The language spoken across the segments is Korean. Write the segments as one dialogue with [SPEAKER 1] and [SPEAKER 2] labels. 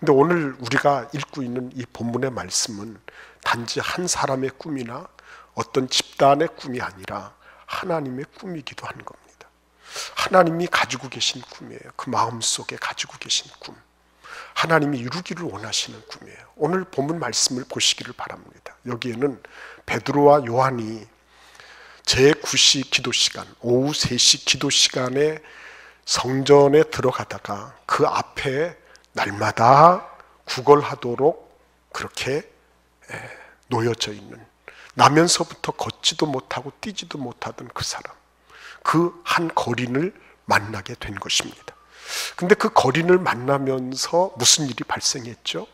[SPEAKER 1] 근데 오늘 우리가 읽고 있는 이 본문의 말씀은 단지 한 사람의 꿈이나 어떤 집단의 꿈이 아니라 하나님의 꿈이기도 하는 겁니다. 하나님이 가지고 계신 꿈이에요. 그 마음속에 가지고 계신 꿈, 하나님이 이루기를 원하시는 꿈이에요. 오늘 본문 말씀을 보시기를 바랍니다. 여기에는 베드로와 요한이 제9시 기도 시간, 오후 3시 기도 시간에 성전에 들어가다가 그 앞에 날마다 구걸하도록 그렇게 놓여져 있는, 나면서부터 걷지도 못하고 뛰지도 못하던 그 사람, 그 한 거린을 만나게 된 것입니다. 근데 그 거린을 만나면서 무슨 일이 발생했죠?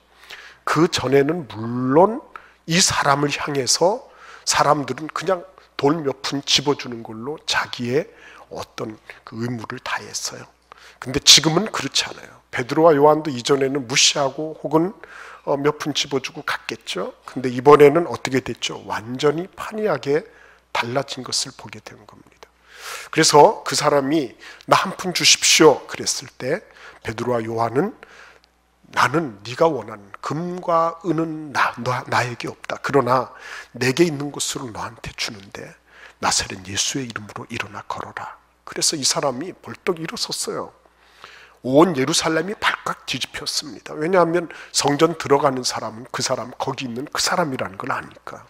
[SPEAKER 1] 그 전에는 물론 이 사람을 향해서 사람들은 그냥 돌 몇 푼 집어주는 걸로 자기의 어떤 그 의무를 다했어요. 근데 지금은 그렇지 않아요. 베드로와 요한도 이전에는 무시하고 혹은 몇 푼 집어주고 갔겠죠. 근데 이번에는 어떻게 됐죠? 완전히 판이하게 달라진 것을 보게 된 겁니다. 그래서 그 사람이 나 한 푼 주십시오 그랬을 때 베드로와 요한은 나는 네가 원하는 금과 은은 나에게 없다. 그러나 내게 있는 것으로 너한테 주는데 나사렛 예수의 이름으로 일어나 걸어라. 그래서 이 사람이 벌떡 일어섰어요. 온 예루살렘이 발칵 뒤집혔습니다. 왜냐하면 성전 들어가는 사람은 그 사람, 거기 있는 그 사람이라는 걸 아니까.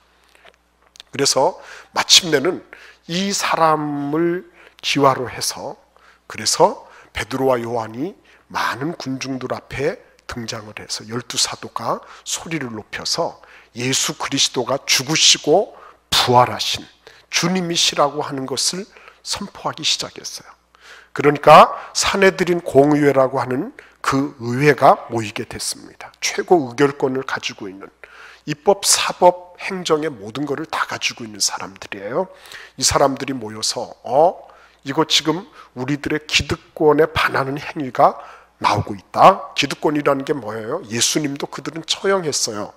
[SPEAKER 1] 그래서 마침내는 이 사람을 기화로 해서, 그래서 베드로와 요한이 많은 군중들 앞에 등장을 해서 12사도가 소리를 높여서 예수 그리스도가 죽으시고 부활하신 주님이시라고 하는 것을 선포하기 시작했어요. 그러니까 사내들인 공의회라고 하는 그 의회가 모이게 됐습니다. 최고 의결권을 가지고 있는, 입법, 사법, 행정의 모든 것을 다 가지고 있는 사람들이에요. 이 사람들이 모여서 이거 지금 우리들의 기득권에 반하는 행위가 나오고 있다. 기득권이라는 게 뭐예요? 예수님도 그들은 처형했어요.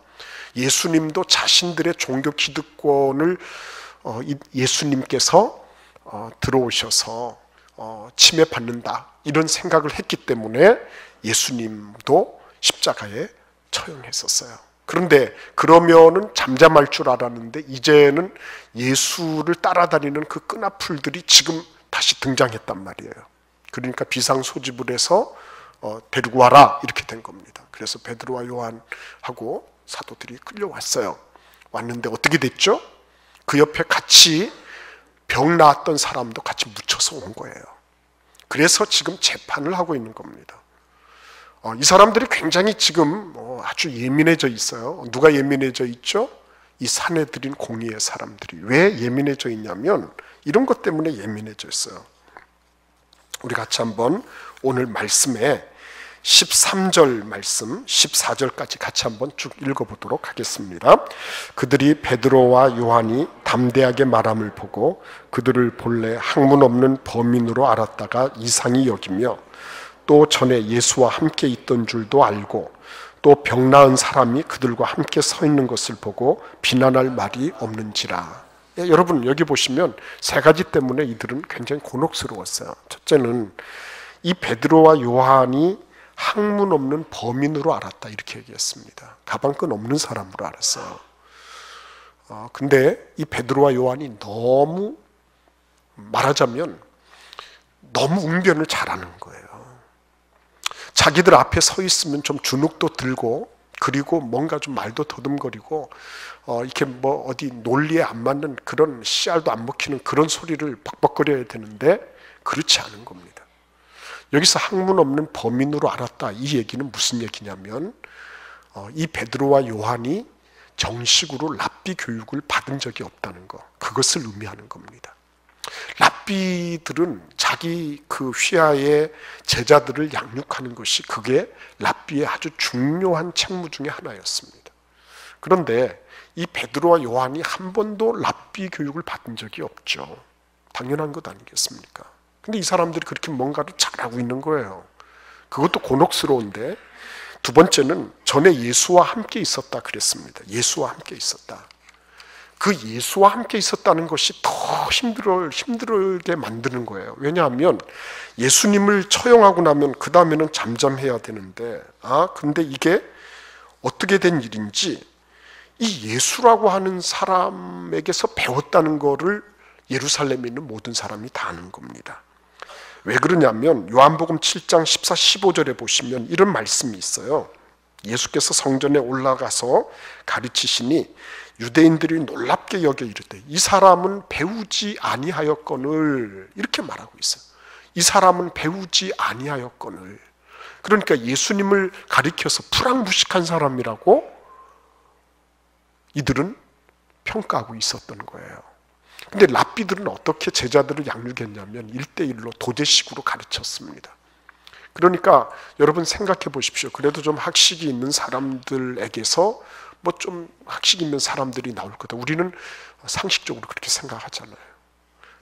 [SPEAKER 1] 예수님도 자신들의 종교 기득권을 예수님께서 들어오셔서 침해받는다 이런 생각을 했기 때문에 예수님도 십자가에 처형했었어요. 그런데 그러면은 잠잠할 줄 알았는데 이제는 예수를 따라다니는 그 끈앞풀들이 지금 다시 등장했단 말이에요. 그러니까 비상소집을 해서 데리고 와라 이렇게 된 겁니다. 그래서 베드로와 요한하고 사도들이 끌려왔어요. 왔는데 어떻게 됐죠? 그 옆에 같이 병 나았던 사람도 같이 묻혀서 온 거예요. 그래서 지금 재판을 하고 있는 겁니다. 이 사람들이 굉장히 지금 아주 예민해져 있어요. 누가 예민해져 있죠? 이 사내들인 공의의 사람들이. 왜 예민해져 있냐면 이런 것 때문에 예민해져 있어요. 우리 같이 한번 오늘 말씀에 13절 말씀 14절까지 같이 한번 쭉 읽어보도록 하겠습니다. 그들이 베드로와 요한이 담대하게 말함을 보고 그들을 본래 학문 없는 범인으로 알았다가 이상히 여기며 또 전에 예수와 함께 있던 줄도 알고 또 병 나은 사람이 그들과 함께 서 있는 것을 보고 비난할 말이 없는지라. 여러분 여기 보시면 세 가지 때문에 이들은 굉장히 곤혹스러웠어요. 첫째는 이 베드로와 요한이 학문 없는 범인으로 알았다 이렇게 얘기했습니다. 가방끈 없는 사람으로 알았어요. 근데 이 베드로와 요한이 너무 말하자면 너무 웅변을 잘하는 거예요. 자기들 앞에 서 있으면 좀 주눅도 들고 그리고 뭔가 좀 말도 더듬거리고 이렇게 뭐 어디 논리에 안 맞는 그런 씨알도 안 먹히는 그런 소리를 벅벅거려야 되는데 그렇지 않은 겁니다. 여기서 학문 없는 범인으로 알았다 이 얘기는 무슨 얘기냐면 이 베드로와 요한이 정식으로 랍비 교육을 받은 적이 없다는 거, 그것을 의미하는 겁니다. 랍비들은 자기 그 휘하의 제자들을 양육하는 것이 그게 랍비의 아주 중요한 책무 중에 하나였습니다. 그런데 이 베드로와 요한이 한 번도 랍비 교육을 받은 적이 없죠. 당연한 것 아니겠습니까? 근데 이 사람들이 그렇게 뭔가를 잘하고 있는 거예요. 그것도 곤혹스러운데, 두 번째는 전에 예수와 함께 있었다 그랬습니다. 예수와 함께 있었다. 그 예수와 함께 있었다는 것이 더 힘들게 만드는 거예요. 왜냐하면 예수님을 처형하고 나면 그 다음에는 잠잠해야 되는데, 근데 이게 어떻게 된 일인지 이 예수라고 하는 사람에게서 배웠다는 거를 예루살렘에 있는 모든 사람이 다 아는 겁니다. 왜 그러냐면 요한복음 7장 14, 15절에 보시면 이런 말씀이 있어요. 예수께서 성전에 올라가서 가르치시니 유대인들이 놀랍게 여겨 이르되 이 사람은 배우지 아니하였거늘, 이렇게 말하고 있어요. 이 사람은 배우지 아니하였거늘. 그러니까 예수님을 가리켜서 불황무식한 사람이라고 이들은 평가하고 있었던 거예요. 근데 랍비들은 어떻게 제자들을 양육했냐면 1대1로 도제식으로 가르쳤습니다. 그러니까 여러분 생각해 보십시오. 그래도 좀 학식이 있는 사람들에게서 뭐 좀 학식 있는 사람들이 나올 거다. 우리는 상식적으로 그렇게 생각하잖아요.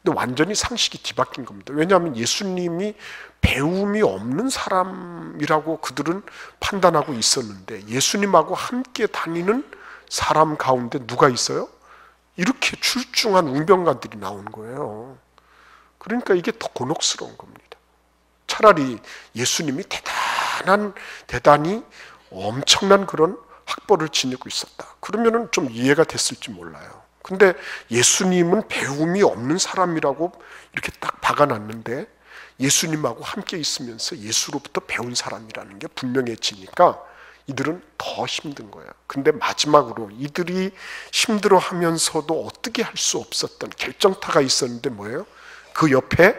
[SPEAKER 1] 근데 완전히 상식이 뒤바뀐 겁니다. 왜냐하면 예수님이 배움이 없는 사람이라고 그들은 판단하고 있었는데 예수님하고 함께 다니는 사람 가운데 누가 있어요? 이렇게 출중한 웅변가들이 나온 거예요. 그러니까 이게 더 곤혹스러운 겁니다. 차라리 예수님이 대단히 엄청난 그런 학벌을 지니고 있었다. 그러면은 좀 이해가 됐을지 몰라요. 근데 예수님은 배움이 없는 사람이라고 이렇게 딱 박아놨는데 예수님하고 함께 있으면서 예수로부터 배운 사람이라는 게 분명해지니까 이들은 더 힘든 거예요. 근데 마지막으로 이들이 힘들어하면서도 어떻게 할 수 없었던 결정타가 있었는데 뭐예요? 그 옆에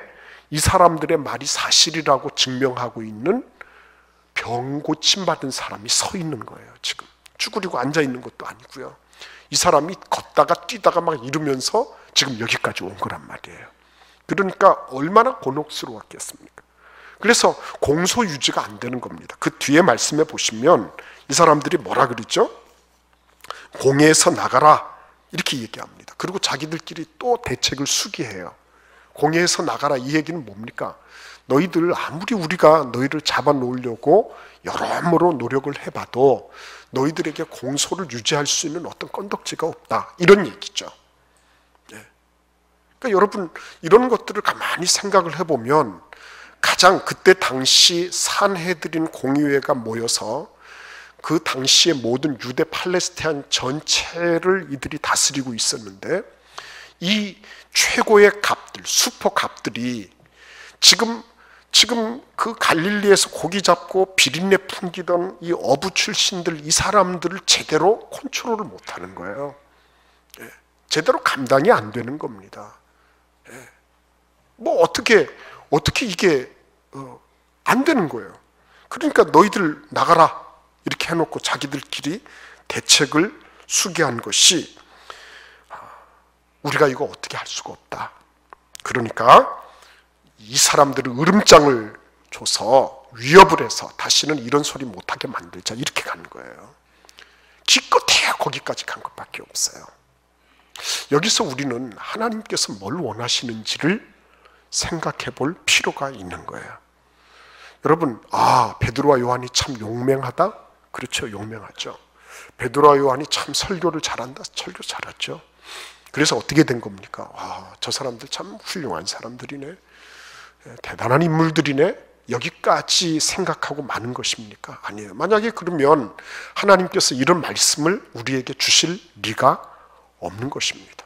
[SPEAKER 1] 이 사람들의 말이 사실이라고 증명하고 있는 병 고침받은 사람이 서 있는 거예요. 지금 쭈그리고 앉아 있는 것도 아니고요. 이 사람이 걷다가 뛰다가 막 이러면서 지금 여기까지 온 거란 말이에요. 그러니까 얼마나 곤혹스러웠겠습니까? 그래서 공소 유지가 안 되는 겁니다. 그 뒤에 말씀에 보시면 이 사람들이 뭐라 그러죠? 공회에서 나가라 이렇게 얘기합니다. 그리고 자기들끼리 또 대책을 수기해요. 공회에서 나가라 이 얘기는 뭡니까? 너희들 아무리 우리가 너희를 잡아놓으려고 여러모로 노력을 해봐도 너희들에게 공소를 유지할 수 있는 어떤 건덕지가 없다, 이런 얘기죠. 그러니까 여러분 이런 것들을 가만히 생각을 해보면 가장 그때 당시 산헤드린 공의회가 모여서 그 당시의 모든 유대 팔레스타인 전체를 이들이 다스리고 있었는데 이 최고의 갑들, 슈퍼 갑들이 지금 그 갈릴리에서 고기 잡고 비린내 풍기던 이 어부 출신들, 이 사람들을 제대로 컨트롤을 못하는 거예요. 제대로 감당이 안 되는 겁니다. 뭐 어떻게 이게 안 되는 거예요. 그러니까 너희들 나가라 이렇게 해놓고 자기들끼리 대책을 수기한 것이 우리가 이거 어떻게 할 수가 없다. 그러니까 이 사람들은 으름장을 줘서 위협을 해서 다시는 이런 소리 못하게 만들자 이렇게 간 거예요. 기껏해야 거기까지 간 것밖에 없어요. 여기서 우리는 하나님께서 뭘 원하시는지를 생각해 볼 필요가 있는 거예요. 여러분, 베드로와 요한이 참 용맹하다? 그렇죠, 용맹하죠. 베드로와 요한이 참 설교를 잘한다? 설교 잘하죠. 그래서 어떻게 된 겁니까? 저 사람들 참 훌륭한 사람들이네. 대단한 인물들이네. 여기까지 생각하고 마는 것입니까? 아니에요. 만약에 그러면 하나님께서 이런 말씀을 우리에게 주실 리가 없는 것입니다.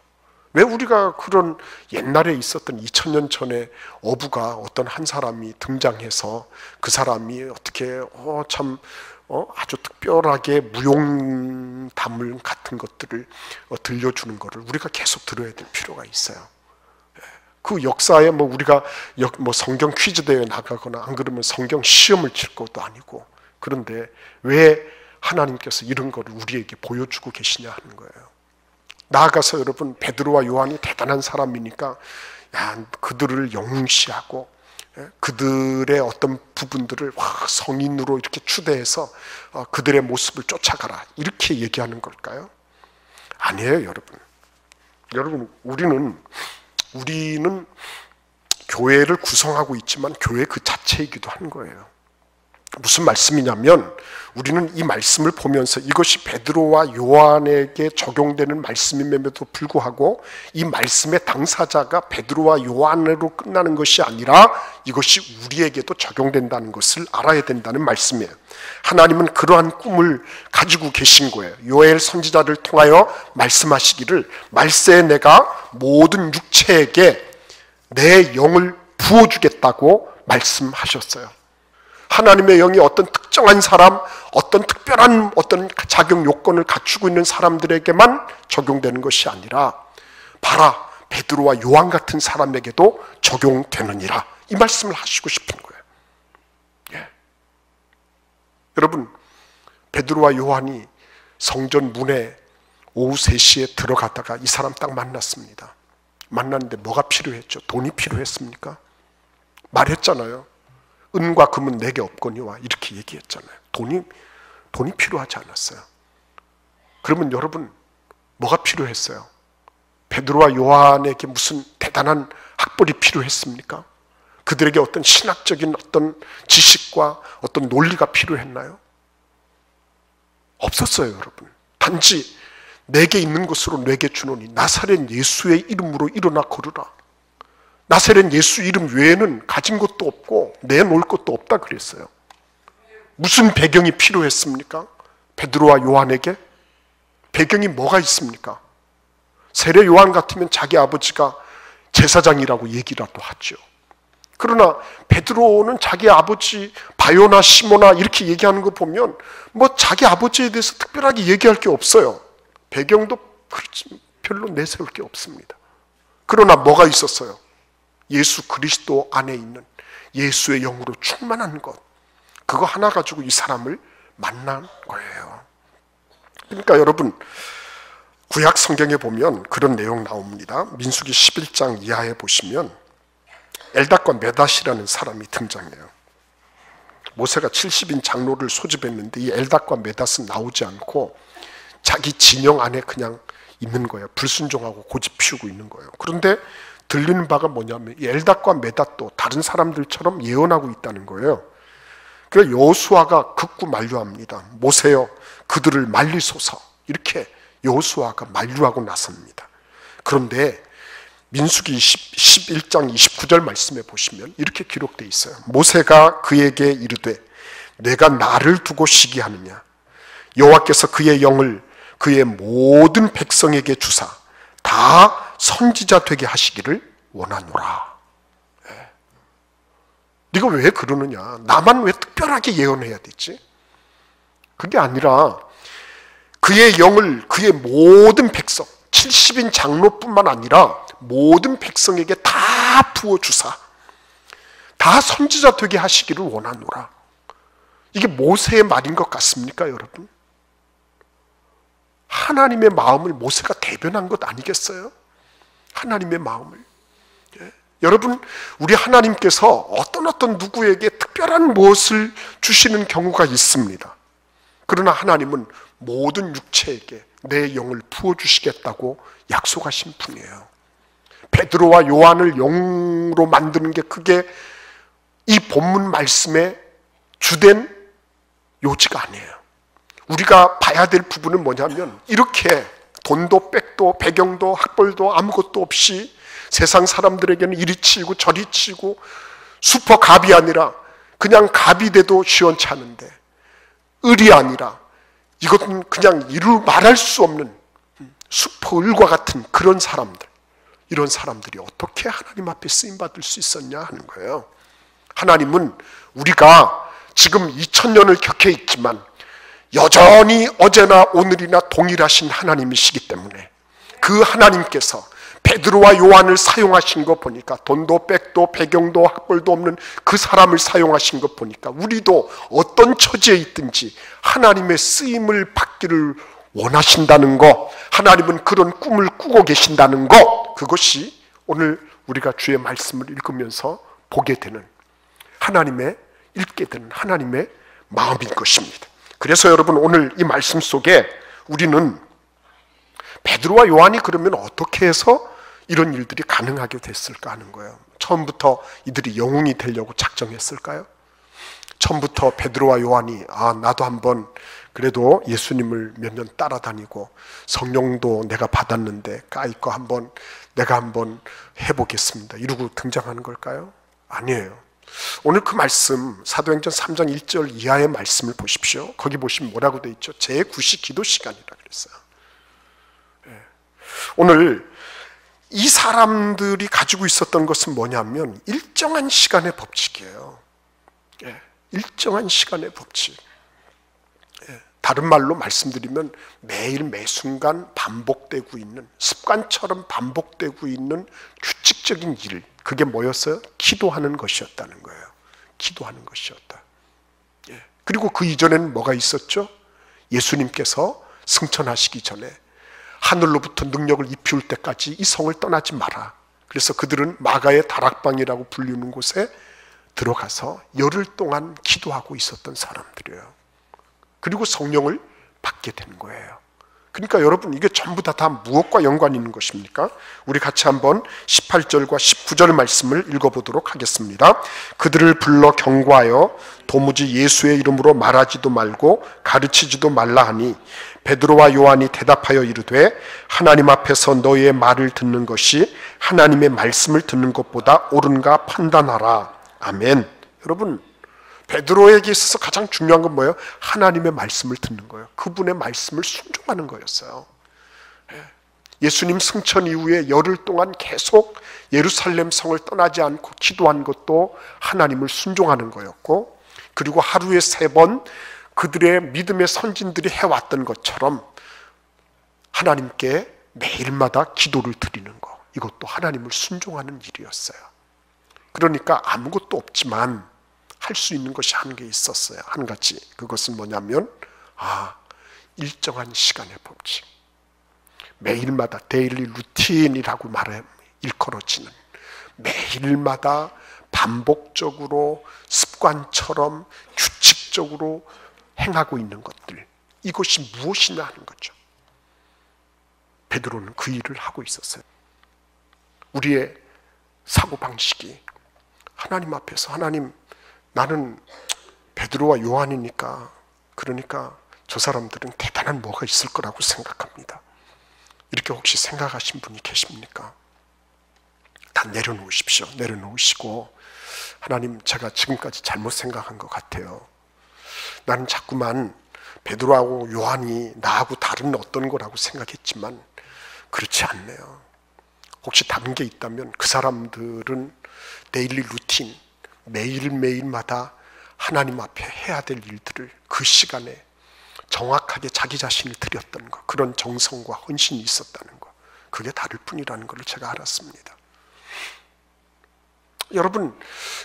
[SPEAKER 1] 왜 우리가 그런 옛날에 있었던 2000년 전에 어부가 어떤 한 사람이 등장해서 그 사람이 어떻게 아주 특별하게 무용담을 같은 것들을 들려주는 것을 우리가 계속 들어야 될 필요가 있어요. 그 역사에 우리가 성경 퀴즈 대회에 나가거나 안 그러면 성경 시험을 칠 것도 아니고, 그런데 왜 하나님께서 이런 거를 우리에게 보여주고 계시냐 하는 거예요. 나아가서 여러분, 베드로와 요한이 대단한 사람이니까 그들을 영웅시하고 그들의 어떤 부분들을 성인으로 이렇게 추대해서 그들의 모습을 쫓아가라 이렇게 얘기하는 걸까요? 아니에요, 여러분. 여러분, 우리는 교회를 구성하고 있지만 교회 그 자체이기도 한 거예요. 무슨 말씀이냐면 우리는 이 말씀을 보면서 이것이 베드로와 요한에게 적용되는 말씀임에도 불구하고 이 말씀의 당사자가 베드로와 요한으로 끝나는 것이 아니라 이것이 우리에게도 적용된다는 것을 알아야 된다는 말씀이에요. 하나님은 그러한 꿈을 가지고 계신 거예요. 요엘 선지자를 통하여 말씀하시기를 말세에 내가 모든 육체에게 내 영을 부어주겠다고 말씀하셨어요. 하나님의 영이 어떤 특정한 사람, 어떤 특별한 어떤 자격 요건을 갖추고 있는 사람들에게만 적용되는 것이 아니라 봐라, 베드로와 요한 같은 사람에게도 적용되느니라, 이 말씀을 하시고 싶은 거예요. 예. 여러분, 베드로와 요한이 성전 문에 오후 3시에 들어갔다가 이 사람 딱 만났습니다. 만났는데 뭐가 필요했죠? 돈이 필요했습니까? 말했잖아요. 은과 금은 내게 없거니와 이렇게 얘기했잖아요. 돈이 필요하지 않았어요. 그러면 여러분, 뭐가 필요했어요? 베드로와 요한에게 무슨 대단한 학벌이 필요했습니까? 그들에게 어떤 신학적인 어떤 지식과 어떤 논리가 필요했나요? 없었어요, 여러분. 단지 내게 있는 것으로 내게 주노니 나사렛 예수의 이름으로 일어나 걸으라. 나사렛 예수 이름 외에는 가진 것도 없고 내놓을 것도 없다 그랬어요. 무슨 배경이 필요했습니까? 베드로와 요한에게 배경이 뭐가 있습니까? 세례 요한 같으면 자기 아버지가 제사장이라고 얘기라도 하죠. 그러나 베드로는 자기 아버지 바요나 시모나 이렇게 얘기하는 거 보면 뭐 자기 아버지에 대해서 특별하게 얘기할 게 없어요. 배경도 별로 내세울 게 없습니다. 그러나 뭐가 있었어요? 예수 그리스도 안에 있는 예수의 영으로 충만한 것, 그거 하나 가지고 이 사람을 만난 거예요. 그러니까 여러분, 구약 성경에 보면 그런 내용 나옵니다. 민수기 11장 이하에 보시면 엘닷과 메닷이라는 사람이 등장해요. 모세가 70인 장로를 소집했는데 이 엘닷과 메닷은 나오지 않고 자기 진영 안에 그냥 있는 거예요. 불순종하고 고집 피우고 있는 거예요. 그런데 들리는 바가 뭐냐면 이 엘닷과 메닷도 다른 사람들처럼 예언하고 있다는 거예요. 그래서 여호수아가 극구 만류합니다. 모세여 그들을 말리소서, 이렇게 여호수아가 만류하고 나섭니다. 그런데 민수기 11장 29절 말씀에 보시면 이렇게 기록되어 있어요. 모세가 그에게 이르되 내가 나를 두고 시기하느냐, 여호와께서 그의 영을 그의 모든 백성에게 주사 다 선지자 되게 하시기를 원하노라. 네. 네가 왜 그러느냐, 나만 왜 특별하게 예언해야 되지? 그게 아니라 그의 영을 그의 모든 백성, 70인 장로뿐만 아니라 모든 백성에게 다 부어주사 다 선지자 되게 하시기를 원하노라. 이게 모세의 말인 것 같습니까, 여러분? 하나님의 마음을 모세가 대변한 것 아니겠어요? 하나님의 마음을. 예. 여러분, 우리 하나님께서 어떤 누구에게 특별한 무엇을 주시는 경우가 있습니다. 그러나 하나님은 모든 육체에게 내 영을 부어주시겠다고 약속하신 분이에요. 베드로와 요한을 영으로 만드는 게 그게 이 본문 말씀의 주된 요지가 아니에요. 우리가 봐야 될 부분은 뭐냐면 이렇게 돈도 백도 배경도 학벌도 아무것도 없이 세상 사람들에게는 이리 치이고 저리 치이고 슈퍼 갑이 아니라 그냥 갑이 돼도 시원찮은데 을이 아니라 이것은 그냥 이루 말할 수 없는 슈퍼 을과 같은 그런 사람들, 이런 사람들이 어떻게 하나님 앞에 쓰임받을 수 있었냐 하는 거예요. 하나님은 우리가 지금 2000년을 격해 있지만 여전히 어제나 오늘이나 동일하신 하나님이시기 때문에 그 하나님께서 베드로와 요한을 사용하신 거 보니까 돈도 백도 배경도 학벌도 없는 그 사람을 사용하신 거 보니까 우리도 어떤 처지에 있든지 하나님의 쓰임을 받기를 원하신다는 것, 하나님은 그런 꿈을 꾸고 계신다는 것, 그것이 오늘 우리가 주의 말씀을 읽으면서 보게 되는 하나님의, 읽게 되는 하나님의 마음인 것입니다. 그래서 여러분, 오늘 이 말씀 속에 우리는 베드로와 요한이 그러면 어떻게 해서 이런 일들이 가능하게 됐을까 하는 거예요. 처음부터 이들이 영웅이 되려고 작정했을까요? 처음부터 베드로와 요한이 나도 한번 그래도 예수님을 몇 년 따라다니고 성령도 내가 받았는데 까이거 내가 한번 해보겠습니다 이러고 등장하는 걸까요? 아니에요. 오늘 그 말씀 사도행전 3장 1절 이하의 말씀을 보십시오. 거기 보시면 뭐라고 돼 있죠? 제9시 기도 시간이라 그랬어요. 오늘 이 사람들이 가지고 있었던 것은 뭐냐면 일정한 시간의 법칙이에요. 일정한 시간의 법칙. 다른 말로 말씀드리면 매일 매순간 반복되고 있는, 습관처럼 반복되고 있는 규칙적인 일, 그게 뭐였어요? 기도하는 것이었다는 거예요. 기도하는 것이었다. 그리고 그 이전에는 뭐가 있었죠? 예수님께서 승천하시기 전에 하늘로부터 능력을 입히울 때까지 이 성을 떠나지 마라. 그래서 그들은 마가의 다락방이라고 불리는 곳에 들어가서 열흘 동안 기도하고 있었던 사람들이에요. 그리고 성령을 받게 된 거예요. 그러니까 여러분, 이게 전부 다 무엇과 연관이 있는 것입니까? 우리 같이 한번 18절과 19절 말씀을 읽어보도록 하겠습니다. 그들을 불러 경고하여 도무지 예수의 이름으로 말하지도 말고 가르치지도 말라 하니 베드로와 요한이 대답하여 이르되 하나님 앞에서 너희의 말을 듣는 것이 하나님의 말씀을 듣는 것보다 옳은가 판단하라. 아멘. 여러분, 베드로에게 있어서 가장 중요한 건 뭐예요? 하나님의 말씀을 듣는 거예요. 그분의 말씀을 순종하는 거였어요. 예수님 승천 이후에 열흘 동안 계속 예루살렘 성을 떠나지 않고 기도한 것도 하나님을 순종하는 거였고, 그리고 하루에 3번 그들의 믿음의 선진들이 해왔던 것처럼 하나님께 매일마다 기도를 드리는 것, 이것도 하나님을 순종하는 일이었어요. 그러니까 아무것도 없지만 할 수 있는 것이 한 개 있었어요. 한 가지. 그것은 뭐냐면 일정한 시간의 법칙. 매일마다 데일리 루틴이라고 말해 일컬어지는, 매일마다 반복적으로 습관처럼 규칙적으로 행하고 있는 것들, 이것이 무엇이냐 하는 거죠. 베드로는 그 일을 하고 있었어요. 우리의 사고방식이 하나님 앞에서, 하나님, 나는 베드로와 요한이니까, 그러니까 저 사람들은 대단한 뭐가 있을 거라고 생각합니다. 이렇게 혹시 생각하신 분이 계십니까? 다 내려놓으십시오. 내려놓으시고, 하나님, 제가 지금까지 잘못 생각한 것 같아요. 나는 자꾸만 베드로하고 요한이 나하고 다른 어떤 거라고 생각했지만 그렇지 않네요. 혹시 다른 게 있다면 그 사람들은 데일리 루틴, 매일매일마다 하나님 앞에 해야 될 일들을 그 시간에 정확하게 자기 자신을 드렸던 것, 그런 정성과 헌신이 있었다는 것, 그게 다를 뿐이라는 것을 제가 알았습니다. 여러분,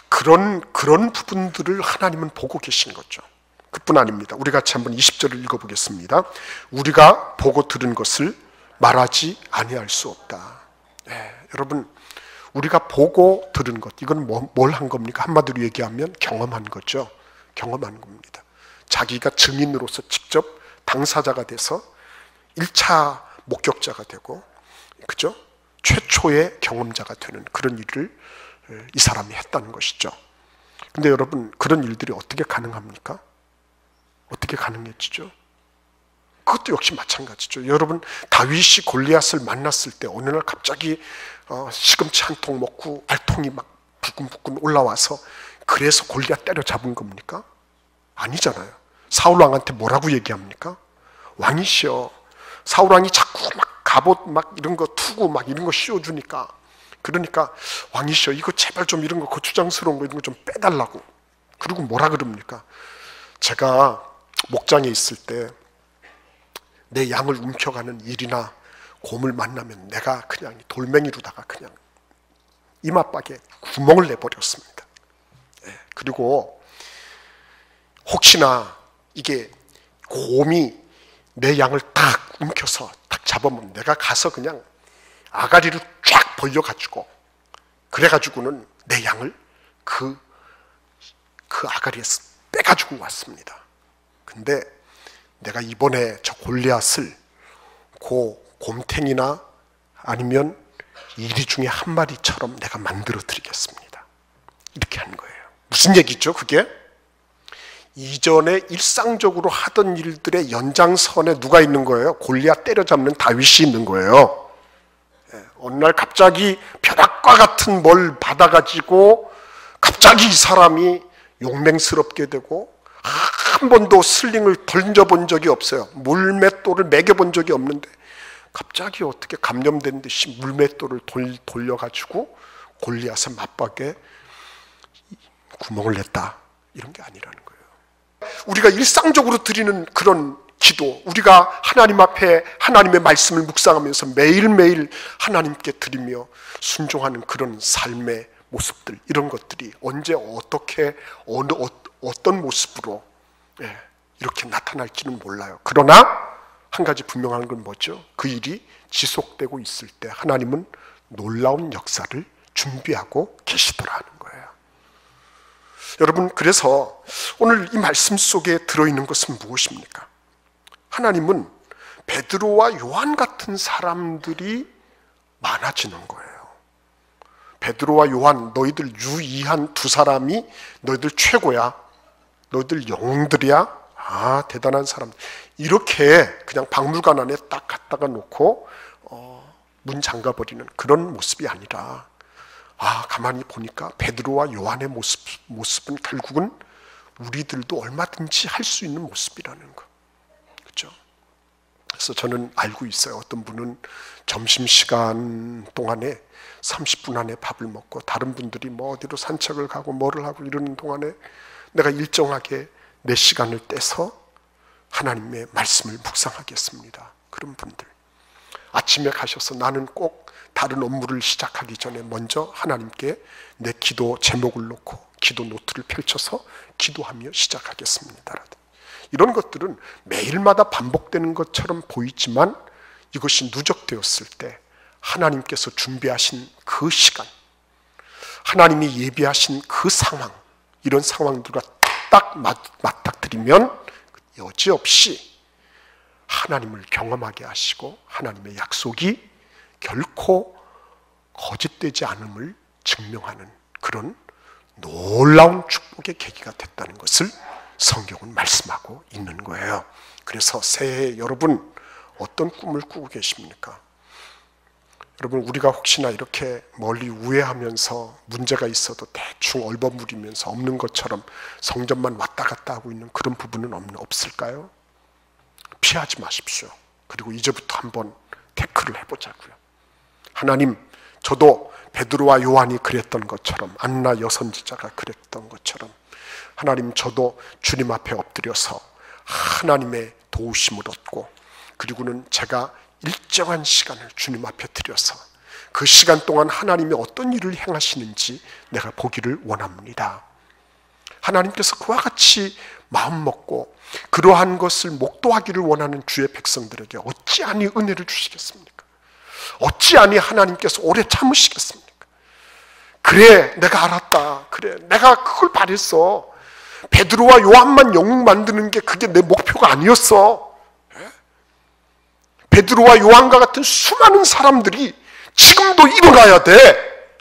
[SPEAKER 1] 그런 부분들을 하나님은 보고 계신 거죠. 그뿐 아닙니다. 우리 같이 한번 20절을 읽어보겠습니다. 우리가 보고 들은 것을 말하지 아니할 수 없다. 여러분, 우리가 보고 들은 것, 이건 뭘 한 겁니까? 한마디로 얘기하면 경험한 거죠. 경험한 겁니다. 자기가 증인으로서 직접 당사자가 돼서 1차 목격자가 되고, 그죠? 최초의 경험자가 되는 그런 일을 이 사람이 했다는 것이죠. 근데 여러분, 그런 일들이 어떻게 가능합니까? 어떻게 가능해지죠? 그것도 역시 마찬가지죠. 여러분, 다윗이 골리앗을 만났을 때 어느 날 갑자기 시금치 한 통 먹고 알통이 막 부끈부끈 올라와서 그래서 골리앗 때려잡은 겁니까? 아니잖아요. 사울왕한테 뭐라고 얘기합니까? 왕이시여, 사울왕이 자꾸 막 갑옷 막 이런 거 투구 막 이런 거 씌워주니까, 그러니까 왕이시여, 이거 제발 좀 이런 거 거추장스러운 거 이런 거 좀 빼달라고. 그리고 뭐라 그럽니까? 제가 목장에 있을 때 내 양을 움켜가는 일이나 곰을 만나면 내가 그냥 돌멩이로다가 그냥 이마박에 구멍을 내버렸습니다. 그리고 혹시나 이게 곰이 내 양을 딱 움켜서 딱 잡으면 내가 가서 그냥 아가리를 쫙 벌려가지고, 그래가지고는 내 양을 그 아가리에서 빼가지고 왔습니다. 근데 내가 이번에 저 골리앗을 곰탱이나 아니면 이리 중에 한 마리처럼 내가 만들어 드리겠습니다. 이렇게 한 거예요. 무슨 얘기죠, 그게? 이전에 일상적으로 하던 일들의 연장선에 누가 있는 거예요? 골리앗 때려잡는 다윗이 있는 거예요. 어느 날 갑자기 벼락과 같은 뭘 받아가지고 갑자기 이 사람이 용맹스럽게 되고 한 번도 슬링을 던져본 적이 없어요. 물맷돌을 매겨본 적이 없는데 갑자기 어떻게 감염된 듯이 물맷돌을 돌려가지고 골리앗의 맞박에 구멍을 냈다. 이런 게 아니라는 거예요. 우리가 일상적으로 드리는 그런 기도, 우리가 하나님 앞에 하나님의 말씀을 묵상하면서 매일매일 하나님께 드리며 순종하는 그런 삶의 모습들, 이런 것들이 언제 어떻게 어떤 모습으로 이렇게 나타날지는 몰라요. 그러나 한 가지 분명한 건 뭐죠? 그 일이 지속되고 있을 때 하나님은 놀라운 역사를 준비하고 계시더라는 거예요. 여러분, 그래서 오늘 이 말씀 속에 들어있는 것은 무엇입니까? 하나님은 베드로와 요한 같은 사람들이 많아지는 거예요. 베드로와 요한, 너희들 유일한 두 사람이 너희들 최고야, 너희들 영웅들이야, 아 대단한 사람, 이렇게 그냥 박물관 안에 딱 갖다가 놓고 문 잠가버리는 그런 모습이 아니라, 가만히 보니까 베드로와 요한의 모습은 결국은 우리들도 얼마든지 할 수 있는 모습이라는 거, 그렇죠? 그래서 저는 알고 있어요. 어떤 분은 점심시간 동안에 30분 안에 밥을 먹고 다른 분들이 뭐 어디로 산책을 가고 뭐를 하고 이러는 동안에 내가 일정하게 내 시간을 떼서 하나님의 말씀을 묵상하겠습니다. 그런 분들 아침에 가셔서 나는 꼭 다른 업무를 시작하기 전에 먼저 하나님께 내 기도 제목을 놓고 기도 노트를 펼쳐서 기도하며 시작하겠습니다. 이런 것들은 매일마다 반복되는 것처럼 보이지만 이것이 누적되었을 때 하나님께서 준비하신 그 시간, 하나님이 예비하신 그 상황, 이런 상황들과 딱 맞닥뜨리면 여지없이 하나님을 경험하게 하시고 하나님의 약속이 결코 거짓되지 않음을 증명하는 그런 놀라운 축복의 계기가 됐다는 것을 성경은 말씀하고 있는 거예요. 그래서 새해 여러분 어떤 꿈을 꾸고 계십니까? 여러분, 우리가 혹시나 이렇게 멀리 우회하면서 문제가 있어도 대충 얼버무리면서 없는 것처럼 성전만 왔다 갔다 하고 있는 그런 부분은 없을까요? 피하지 마십시오. 그리고 이제부터 한번 태클을 해보자고요. 하나님, 저도 베드로와 요한이 그랬던 것처럼, 안나 여선지자가 그랬던 것처럼 하나님, 저도 주님 앞에 엎드려서 하나님의 도우심을 얻고, 그리고는 제가 일정한 시간을 주님 앞에 드려서 그 시간 동안 하나님이 어떤 일을 행하시는지 내가 보기를 원합니다. 하나님께서 그와 같이 마음 먹고 그러한 것을 목도하기를 원하는 주의 백성들에게 어찌하니 은혜를 주시겠습니까? 어찌하니 하나님께서 오래 참으시겠습니까? 그래, 내가 알았다. 그래, 내가 그걸 바랬어. 베드로와 요한만 영웅 만드는 게 그게 내 목표가 아니었어. 베드로와 요한과 같은 수많은 사람들이 지금도 일어나야 돼.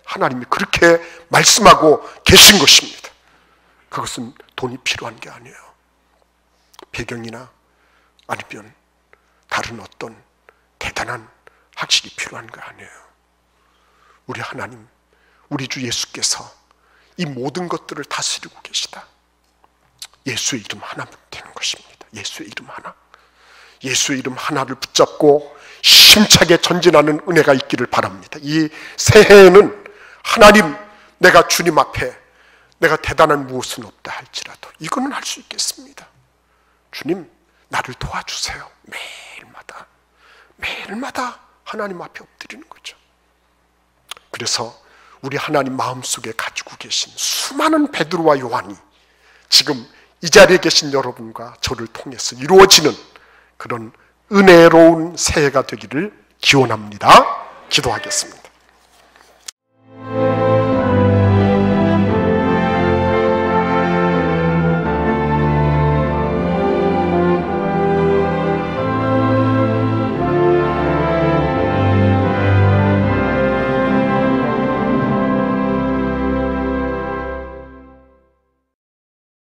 [SPEAKER 1] 하나님이 그렇게 말씀하고 계신 것입니다. 그것은 돈이 필요한 게 아니에요. 배경이나 아니면 다른 어떤 대단한 학식이 필요한 거 아니에요. 우리 하나님, 우리 주 예수께서 이 모든 것들을 다스리고 계시다. 예수의 이름 하나면 되는 것입니다. 예수의 이름 하나. 예수의 이름 하나를 붙잡고 힘차게 전진하는 은혜가 있기를 바랍니다. 이 새해에는 하나님, 내가 주님 앞에 내가 대단한 무엇은 없다 할지라도 이거는 할 수 있겠습니다. 주님, 나를 도와주세요. 매일마다 하나님 앞에 엎드리는 거죠. 그래서 우리 하나님 마음속에 가지고 계신 수많은 베드로와 요한이 지금 이 자리에 계신 여러분과 저를 통해서 이루어지는 그런 은혜로운 새해가 되기를 기원합니다. 기도하겠습니다.